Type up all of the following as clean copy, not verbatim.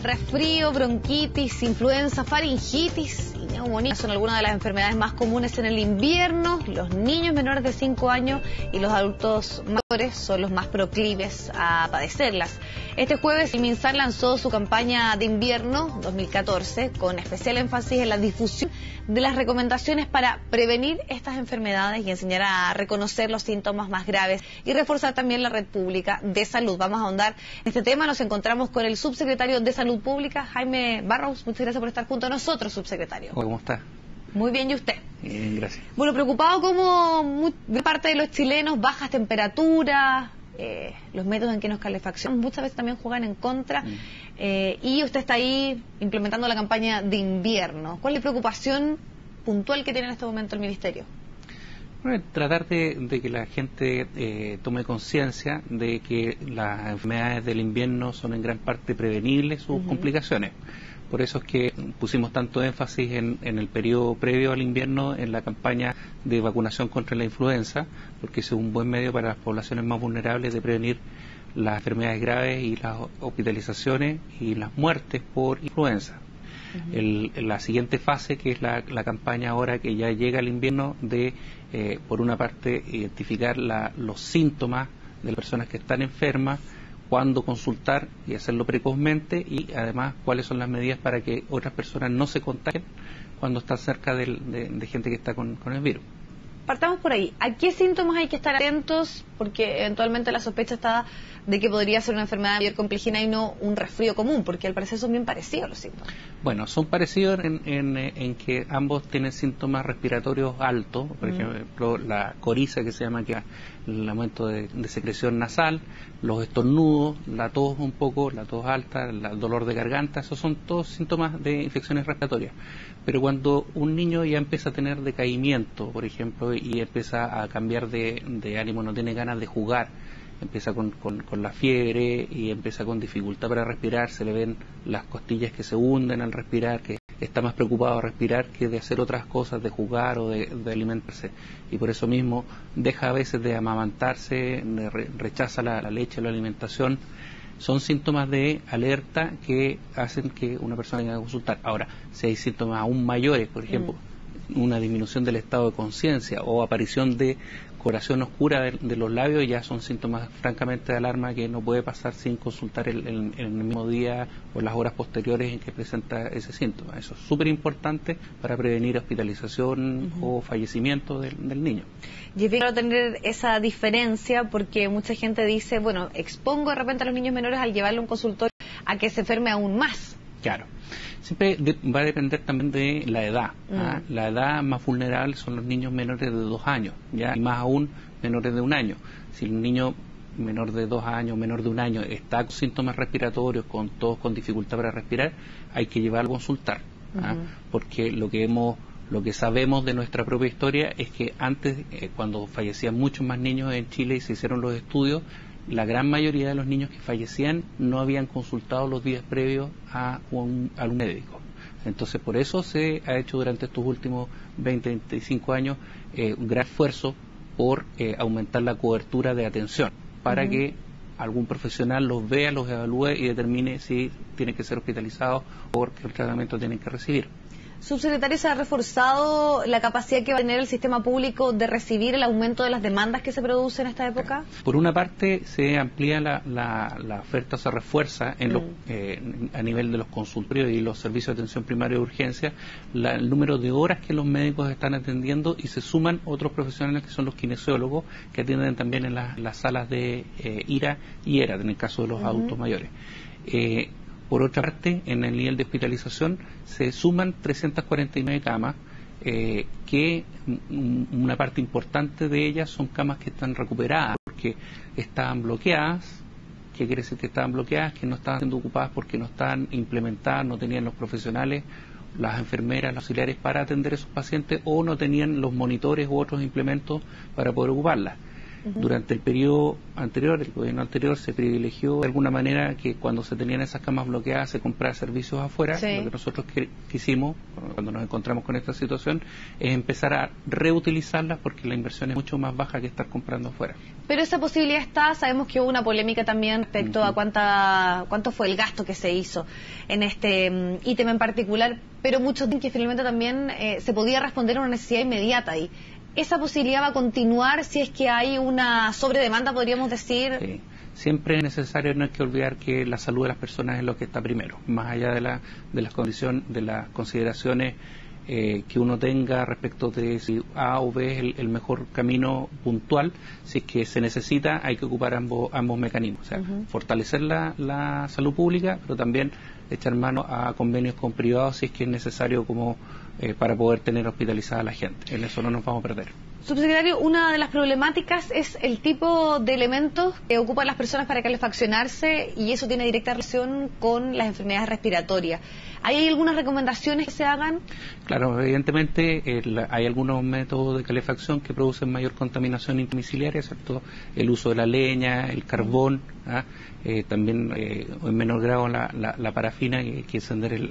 Resfrío, bronquitis, influenza, faringitis y neumonía son algunas de las enfermedades más comunes en el invierno. Los niños menores de 5 años y los adultos mayores son los más proclives a padecerlas. Este jueves el MinSal lanzó su campaña de invierno 2014 con especial énfasis en la difusión de las recomendaciones para prevenir estas enfermedades y enseñar a reconocer los síntomas más graves y reforzar también la red pública de salud. Vamos a ahondar en este tema. Nos encontramos con el subsecretario de Salud Pública, Jaime Barros. Muchas gracias por estar junto a nosotros, subsecretario. ¿Cómo está? Muy bien, ¿y usted? Gracias. Bueno, preocupado como gran parte de los chilenos, bajas temperaturas, los métodos en que nos calefacción muchas veces también juegan en contra, y usted está ahí implementando la campaña de invierno. ¿Cuál es la preocupación puntual que tiene en este momento el Ministerio? Bueno, tratar de que la gente tome conciencia de que las enfermedades del invierno son en gran parte prevenibles sus complicaciones. Por eso es que pusimos tanto énfasis en el periodo previo al invierno en la campaña de vacunación contra la influenza, porque es un buen medio para las poblaciones más vulnerables de prevenir las enfermedades graves y las hospitalizaciones y las muertes por influenza. La siguiente fase, que es la campaña ahora que ya llega el invierno, de por una parte identificar los síntomas de las personas que están enfermas, cuándo consultar y hacerlo precozmente, y además cuáles son las medidas para que otras personas no se contagien cuando están cerca de gente que está con el virus. Partamos por ahí. ¿A qué síntomas hay que estar atentos? Porque eventualmente la sospecha está de que podría ser una enfermedad de mayor complejidad y no un resfrío común, porque al parecer son bien parecidos los síntomas. Bueno, son parecidos en que ambos tienen síntomas respiratorios altos, por ejemplo, la coriza, que se llama, que es el aumento de secreción nasal, los estornudos, la tos un poco, la tos alta, el dolor de garganta. Esos son todos síntomas de infecciones respiratorias. Pero cuando un niño ya empieza a tener decaimiento, por ejemplo, y empieza a cambiar de ánimo, no tiene ganas de jugar, empieza con la fiebre y empieza con dificultad para respirar, se le ven las costillas que se hunden al respirar, que está más preocupado de respirar que de hacer otras cosas, de jugar o de alimentarse, y por eso mismo deja a veces de amamantarse, rechaza la leche o la alimentación. Son síntomas de alerta que hacen que una persona tenga que consultar. Ahora, si hay síntomas aún mayores, por ejemplo, una disminución del estado de conciencia o aparición de coloración oscura de los labios, ya son síntomas francamente de alarma que no puede pasar sin consultar en el mismo día o las horas posteriores en que presenta ese síntoma. Eso es súper importante para prevenir hospitalización o fallecimiento del niño. Yo quiero tener esa diferencia porque mucha gente dice, bueno, expongo de repente a los niños menores al llevarlo a un consultorio a que se enferme aún más. Claro. Siempre va a depender también de la edad. La edad más vulnerable son los niños menores de 2 años, ¿ya? Y más aún menores de 1 año. Si el niño menor de 2 años, menor de 1 año, está con síntomas respiratorios, con tos, con dificultad para respirar, hay que llevarlo a consultar, porque lo que sabemos de nuestra propia historia es que antes, cuando fallecían muchos más niños en Chile y se hicieron los estudios, la gran mayoría de los niños que fallecían no habían consultado los días previos a un médico. Entonces, por eso se ha hecho durante estos últimos 20-25 años un gran esfuerzo por aumentar la cobertura de atención, para que algún profesional los vea, los evalúe y determine si tienen que ser hospitalizados o qué tratamiento tienen que recibir. Subsecretario, ¿se ha reforzado la capacidad que va a tener el sistema público de recibir el aumento de las demandas que se producen en esta época? Por una parte, se amplía la oferta, se refuerza a nivel de los consultorios y los servicios de atención primaria de urgencia el número de horas que los médicos están atendiendo, y se suman otros profesionales que son los kinesiólogos, que atienden también en las salas de IRA y ERA, en el caso de los adultos mayores. Por otra parte, en el nivel de hospitalización se suman 349 camas, que una parte importante de ellas son camas que están recuperadas porque estaban bloqueadas. ¿Qué quiere decir que estaban bloqueadas? Que no estaban siendo ocupadas porque no estaban implementadas, no tenían los profesionales, las enfermeras, los auxiliares para atender a esos pacientes, o no tenían los monitores u otros implementos para poder ocuparlas. Durante el periodo anterior, el gobierno anterior, se privilegió de alguna manera que cuando se tenían esas camas bloqueadas se comprara servicios afuera. Lo que nosotros quisimos, cuando nos encontramos con esta situación, es empezar a reutilizarlas porque la inversión es mucho más baja que estar comprando afuera. Pero esa posibilidad está, sabemos que hubo una polémica también respecto a cuánto fue el gasto que se hizo en este ítem en particular, pero muchos dicen que finalmente también se podía responder a una necesidad inmediata ahí. ¿Esa posibilidad va a continuar si es que hay una sobredemanda, podríamos decir? Sí. Siempre es necesario, no hay que olvidar que la salud de las personas es lo que está primero, más allá de las condiciones, de las consideraciones que uno tenga respecto de si A o B es el mejor camino puntual. Si es que se necesita, hay que ocupar ambos mecanismos, o sea, fortalecer la salud pública, pero también echar mano a convenios con privados si es que es necesario como para poder tener hospitalizada a la gente. En eso no nos vamos a perder. Subsecretario, una de las problemáticas es el tipo de elementos que ocupan las personas para calefaccionarse, y eso tiene directa relación con las enfermedades respiratorias. ¿Hay algunas recomendaciones que se hagan? Claro, evidentemente hay algunos métodos de calefacción que producen mayor contaminación domiciliaria, ¿cierto? El uso de la leña, el carbón, también en menor grado la parafina, que encender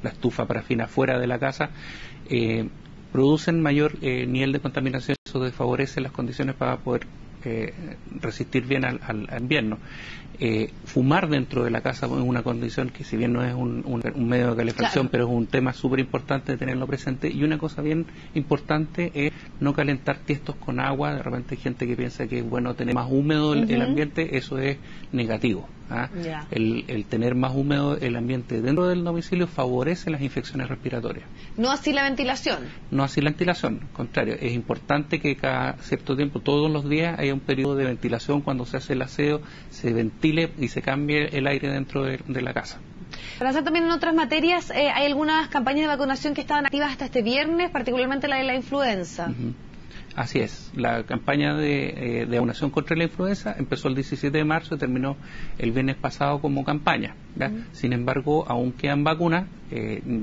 la estufa parafina fuera de la casa, producen mayor nivel de contaminación. Eso desfavorece las condiciones para poder resistir bien al invierno. Fumar dentro de la casa es una condición que, si bien no es un medio de calefacción, pero es un tema súper importante de tenerlo presente. Y una cosa bien importante es no calentar tiestos con agua. De repente hay gente que piensa que es bueno tener más húmedo el ambiente. Eso es negativo. El tener más húmedo el ambiente dentro del domicilio favorece las infecciones respiratorias. No así la ventilación. No así la ventilación, al contrario, es importante que cada cierto tiempo, todos los días, haya un periodo de ventilación. Cuando se hace el aseo, se ventile y se cambie el aire dentro de la casa. Para hacer también en otras materias, hay algunas campañas de vacunación que estaban activas hasta este viernes, particularmente la de la influenza. Así es, la campaña de vacunación contra la influenza empezó el 17 de marzo y terminó el viernes pasado como campaña. Sin embargo, aún quedan vacunas,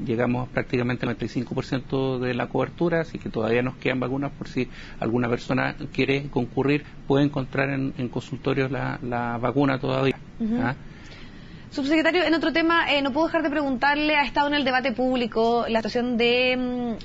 llegamos prácticamente al 95% de la cobertura, así que todavía nos quedan vacunas por si alguna persona quiere concurrir, puede encontrar en consultorios la vacuna todavía. Subsecretario, en otro tema, no puedo dejar de preguntarle, ha estado en el debate público la situación de,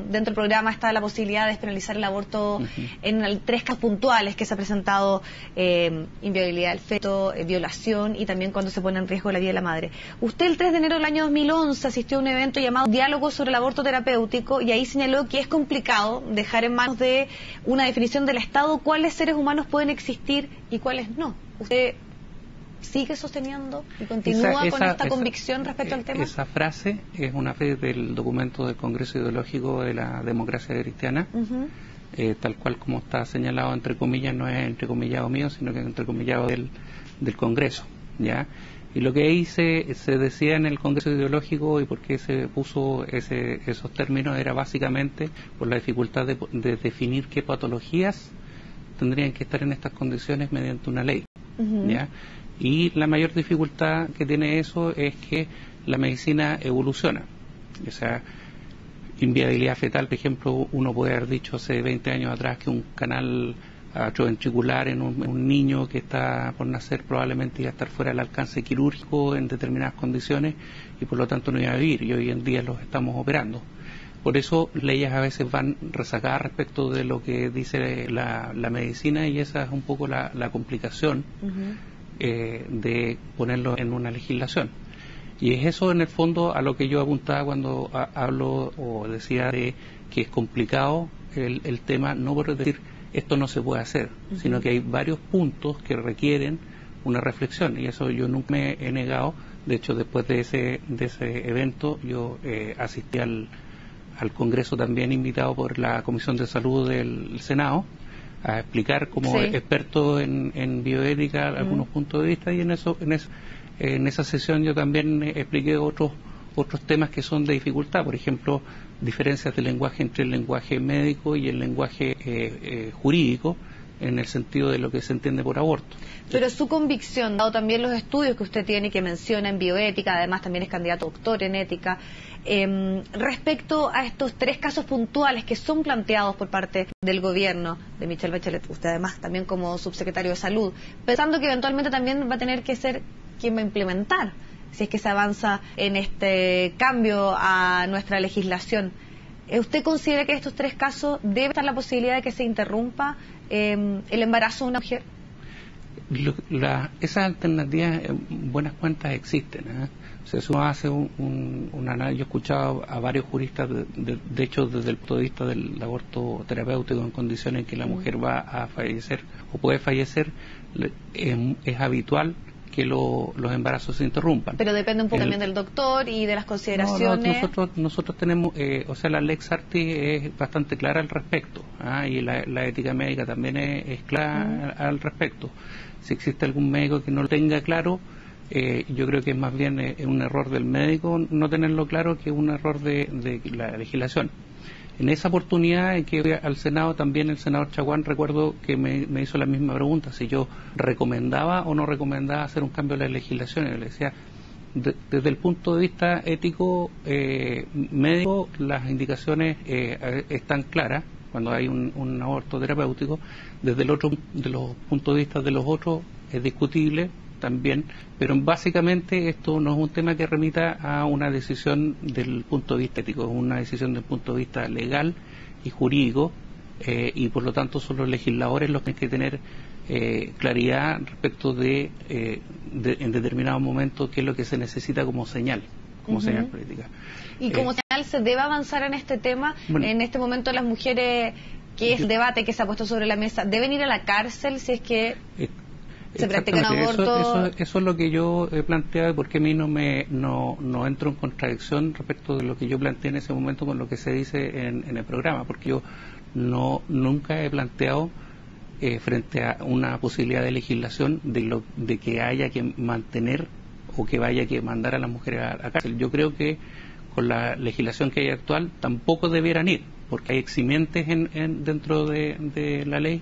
dentro del programa está la posibilidad de despenalizar el aborto en 3 casos puntuales que se ha presentado: inviabilidad del feto, violación y también cuando se pone en riesgo la vida de la madre. Usted el 3 de enero del año 2011 asistió a un evento llamado Diálogo sobre el aborto terapéutico, y ahí señaló que es complicado dejar en manos de una definición del Estado cuáles seres humanos pueden existir y cuáles no. ¿Usted sigue sosteniendo y continúa con esta convicción respecto al tema? Esa frase es una frase del documento del Congreso Ideológico de la Democracia Cristiana, tal cual como está señalado, entre comillas, no es entrecomillado mío, sino que es entrecomillado del Congreso, ¿ya? Y lo que ahí se decía en el Congreso Ideológico, y por qué se puso esos términos, era básicamente por la dificultad de definir qué patologías tendrían que estar en estas condiciones mediante una ley, ¿ya? Y la mayor dificultad que tiene eso es que la medicina evoluciona. O sea, inviabilidad fetal, por ejemplo, uno puede haber dicho hace 20 años atrás que un canal atrioventricular en un niño que está por nacer probablemente iba a estar fuera del alcance quirúrgico en determinadas condiciones y por lo tanto no iba a vivir, y hoy en día los estamos operando. Por eso leyes a veces van rezagadas respecto de lo que dice la medicina, y esa es un poco la complicación de ponerlo en una legislación. Y es eso, en el fondo, a lo que yo apuntaba cuando hablo o decía de que es complicado el tema, no por decir esto no se puede hacer, sino que hay varios puntos que requieren una reflexión, y eso yo nunca me he negado. De hecho, después de ese evento, yo asistí al Congreso también, invitado por la Comisión de Salud del Senado, a explicar como experto en bioética algunos puntos de vista, y en esa sesión yo también expliqué otros temas que son de dificultad, por ejemplo, diferencias de lenguaje entre el lenguaje médico y el lenguaje jurídico, en el sentido de lo que se entiende por aborto. Pero su convicción, dado también los estudios que usted tiene, que menciona en bioética, además también es candidato a doctor en ética, respecto a estos 3 casos puntuales que son planteados por parte del gobierno de Michelle Bachelet, usted además también como subsecretario de Salud, pensando que eventualmente también va a tener que ser quien va a implementar, si es que se avanza en este cambio a nuestra legislación. ¿Usted considera que en estos 3 casos debe estar la posibilidad de que se interrumpa el embarazo de una mujer? Esas alternativas, buenas cuentas, existen. O sea, eso hace un análisis. Yo he escuchado a varios juristas, de hecho, desde el punto de vista del aborto terapéutico en condiciones en que la mujer va a fallecer o puede fallecer, es habitual que los embarazos se interrumpan. Pero depende un poco también del doctor y de las consideraciones. Nosotros tenemos, o sea, la Lex Artis es bastante clara al respecto, y la ética médica también es clara al respecto. Si existe algún médico que no lo tenga claro, yo creo que es más bien un error del médico no tenerlo claro que un error de la legislación. En esa oportunidad en que fui al Senado, también el senador Chaguán, recuerdo que me hizo la misma pregunta, si yo recomendaba o no recomendaba hacer un cambio de la legislación. Y le decía, desde el punto de vista ético, médico, las indicaciones están claras cuando hay un aborto terapéutico. Desde el otro, de los puntos de vista de los otros, es discutible también, pero básicamente esto no es un tema que remita a una decisión del punto de vista ético, es una decisión del punto de vista legal y jurídico, y por lo tanto son los legisladores los que tienen que tener claridad respecto de en determinado momento qué es lo que se necesita como señal, señal política. Y como señal se debe avanzar en este tema. Bueno, en este momento las mujeres, que es el debate que se ha puesto sobre la mesa, deben ir a la cárcel si es que se practica un aborto. Eso es lo que yo he planteado, porque a mí no entro en contradicción respecto de lo que yo planteé en ese momento con lo que se dice en el programa, porque yo nunca he planteado frente a una posibilidad de legislación de que haya que mantener o que vaya que mandar a las mujeres a cárcel. Yo creo que con la legislación que hay actual tampoco debieran ir, porque hay eximentes dentro de la ley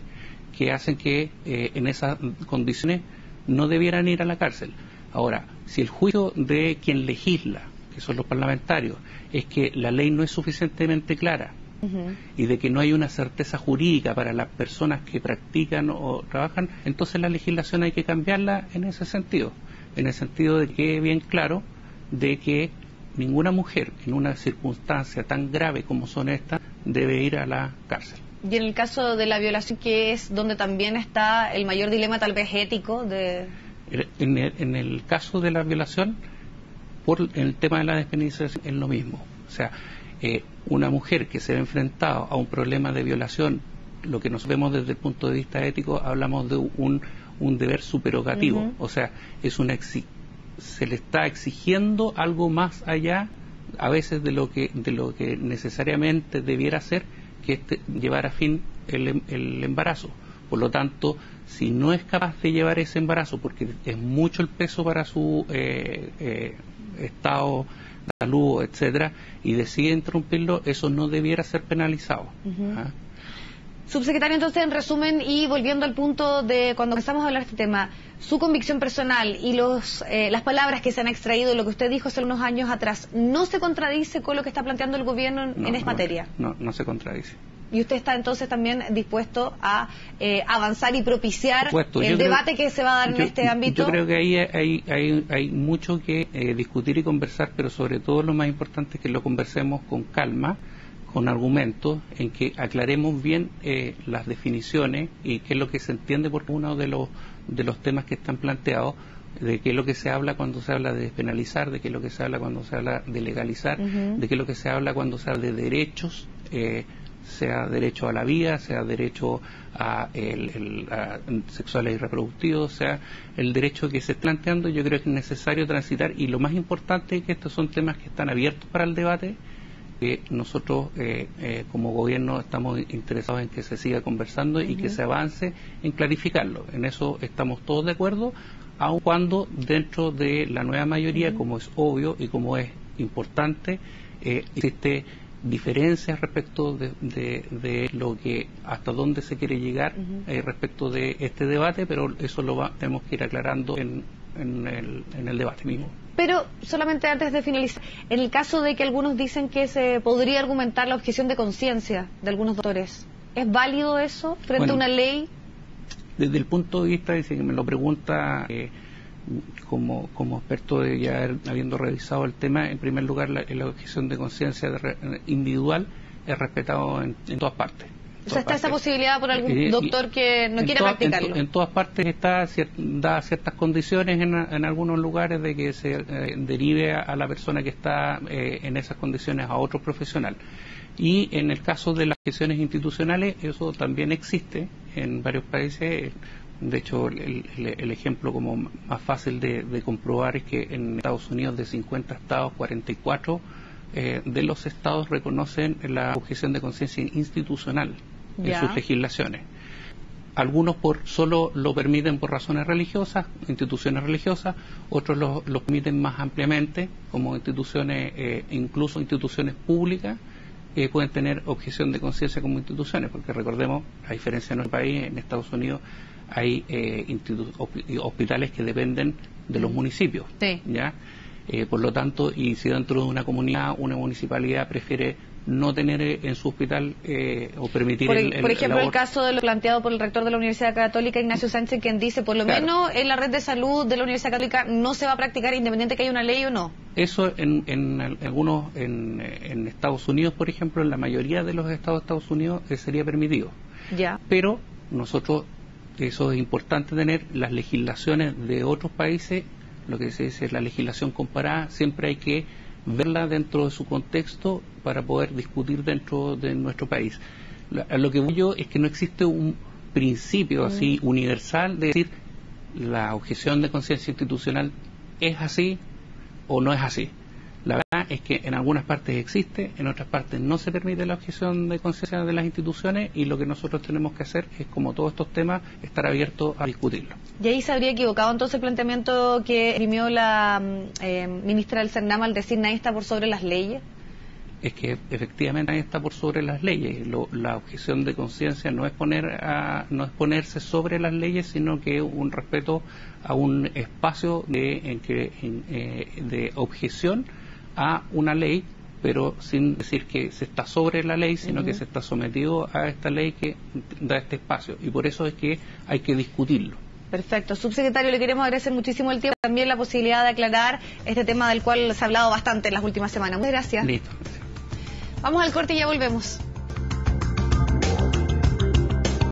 que hacen que en esas condiciones no debieran ir a la cárcel. Ahora, si el juicio de quien legisla, que son los parlamentarios, es que la ley no es suficientemente clara y de que no hay una certeza jurídica para las personas que practican o trabajan, entonces la legislación hay que cambiarla en ese sentido de que quede bien claro de que ninguna mujer en una circunstancia tan grave como son estas debe ir a la cárcel. Y en el caso de la violación, que es donde también está el mayor dilema tal vez ético de... En el caso de la violación, por el tema de la despenalización es lo mismo. O sea, una mujer que se ve enfrentada a un problema de violación, lo que nos vemos desde el punto de vista ético, hablamos de un deber supererogativo. O sea, se le está exigiendo algo más allá, a veces de lo que necesariamente debiera ser, que es llevar a fin el embarazo. Por lo tanto, si no es capaz de llevar ese embarazo, porque es mucho el peso para su estado de salud, etcétera, y decide interrumpirlo, eso no debiera ser penalizado. Subsecretario, entonces, en resumen, y volviendo al punto de cuando empezamos a hablar de este tema, su convicción personal y las palabras que se han extraído de lo que usted dijo hace unos años atrás, ¿no se contradice con lo que está planteando el gobierno en esta materia? No se contradice. ¿Y usted está entonces también dispuesto a avanzar y propiciar el debate que se va a dar en este ámbito? Yo creo que ahí hay mucho que discutir y conversar, pero sobre todo lo más importante es que lo conversemos con calma, con argumentos, en que aclaremos bien las definiciones y qué es lo que se entiende por uno de los temas que están planteados, de qué es lo que se habla cuando se habla de despenalizar, de qué es lo que se habla cuando se habla de legalizar, de qué es lo que se habla cuando se habla de derechos, sea derecho a la vida, sea derecho a sexuales y reproductivos, sea el derecho que se está planteando. Yo creo que es necesario transitar, y lo más importante es que estos son temas que están abiertos para el debate, que nosotros como gobierno estamos interesados en que se siga conversando y que se avance en clarificarlo. En eso estamos todos de acuerdo, aun cuando dentro de la nueva mayoría, como es obvio y como es importante, existe diferencias respecto de lo que hasta dónde se quiere llegar respecto de este debate, pero eso tenemos que ir aclarando en el debate mismo. Pero solamente antes de finalizar, en el caso de que algunos dicen que se podría argumentar la objeción de conciencia de algunos doctores, ¿es válido eso frente a una ley? Desde el punto de vista, si me lo pregunta como experto de ya habiendo revisado el tema, en primer lugar la objeción de conciencia individual es respetado en todas partes. O sea, está esa posibilidad por algún doctor que no quiere practicarlo. En todas partes da ciertas condiciones en algunos lugares de que se derive a la persona que está en esas condiciones a otro profesional. Y en el caso de las objeciones institucionales, eso también existe en varios países. De hecho, el ejemplo como más fácil de comprobar es que en Estados Unidos, de 50 estados, 44 de los estados reconocen la objeción de conciencia institucional en sus legislaciones. Algunos solo lo permiten por razones religiosas, instituciones religiosas, otros lo permiten más ampliamente, como instituciones, incluso instituciones públicas, pueden tener objeción de conciencia como instituciones, porque recordemos, a diferencia de nuestro país, en Estados Unidos hay hospitales que dependen de los municipios, ¿ya? Por lo tanto, y si dentro de una comunidad, una municipalidad prefiere no tener en su hospital o permitir por ejemplo, el caso de lo planteado por el rector de la Universidad Católica, Ignacio Sánchez, quien dice, por lo menos en la red de salud de la Universidad Católica no se va a practicar independiente que haya una ley o no. Eso en algunos, en Estados Unidos, por ejemplo, en la mayoría de los estados de Estados Unidos sería permitido. Ya. Pero nosotros, eso es importante tener, las legislaciones de otros países, lo que se dice la legislación comparada, siempre hay que verla dentro de su contexto para poder discutir dentro de nuestro país. Lo que voy yo es que no existe un principio así universal de decir la objeción de conciencia institucional es así o no es así. La verdad es que en algunas partes existe, en otras partes no se permite la objeción de conciencia de las instituciones, y lo que nosotros tenemos que hacer es, como todos estos temas, estar abiertos a discutirlo. ¿Y ahí se habría equivocado entonces el planteamiento que esgrimió la ministra del CERNAM al decir nadie está por sobre las leyes? Es que efectivamente nadie está por sobre las leyes. La objeción de conciencia no es ponerse sobre las leyes, sino que un respeto a un espacio de objeción a una ley, pero sin decir que se está sobre la ley, sino que se está sometido a esta ley que da este espacio, y por eso es que hay que discutirlo. Perfecto. Subsecretario, le queremos agradecer muchísimo el tiempo, también la posibilidad de aclarar este tema del cual se ha hablado bastante en las últimas semanas. Muchas gracias. Listo. Vamos al corte y ya volvemos.